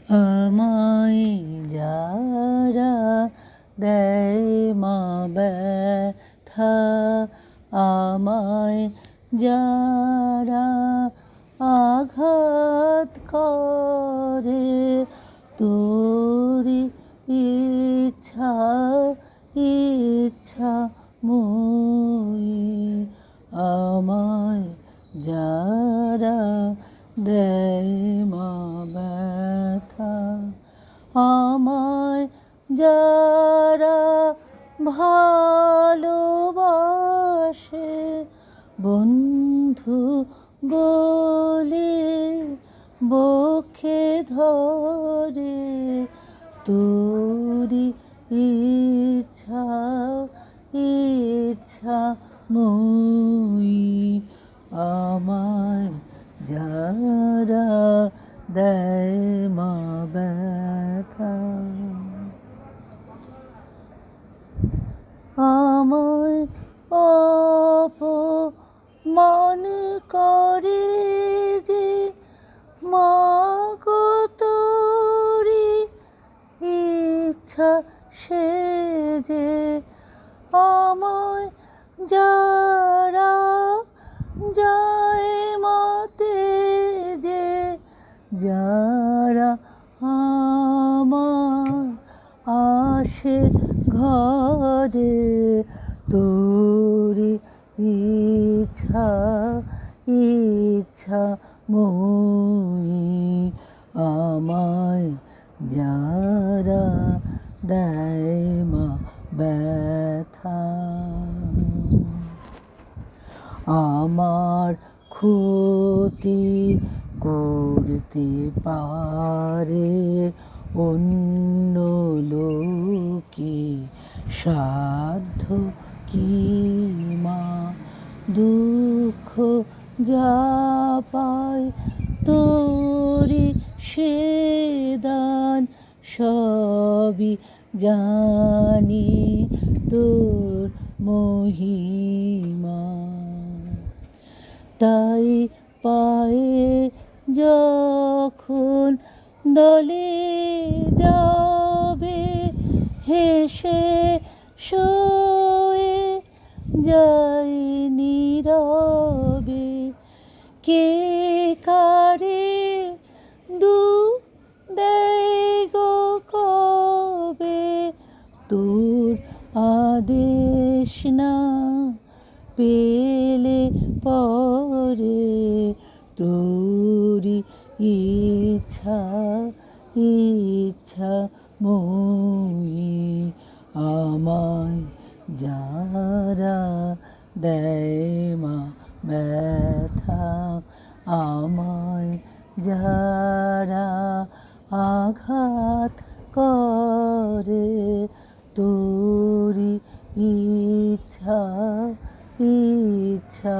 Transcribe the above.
আমায় যারা দেয় মা ব্যথা, আমায় যারা আঘাত করে, তোরি ইচ্ছা ইচ্ছা মই। আমায় যারা দেয় মা ব্যথা, আমায় যারা ভালোবাসে, বন্ধু বলে বক্ষে ধরে, তোরি ইচ্ছা ইচ্ছা মই। আমায় যারা দেয় মা ব্যথা, আমায় অপমান করে যে, মা গো তোরি ইচ্ছা সে যে। আমায় যারা যায় মতে যে, যারা আমার আসে ঘরে, তোরি ইচ্ছা ইচ্ছা মই। আমায় যারা দেয় মা ব্যথা, আমার ক্ষতি করতে পারে অন্য লোকে, সাধ্য কি মা। দুঃখ যা পায় তোরি সে দান, সবই জানি তোর মহিমা। তাই পায়ে যখন দলে যাবে, হেসে সয়ে যাই নীরবে। কে কারে দুঃখ দেয় গো কবে, তোর আদেশ না পেলে পরে, তোরি ইচ্ছা ইচ্ছা মই। আমায় যারা দেয় মা ব্যথা, আমায় যারা আঘাত করে, তোরি ইচ্ছা ইচ্ছা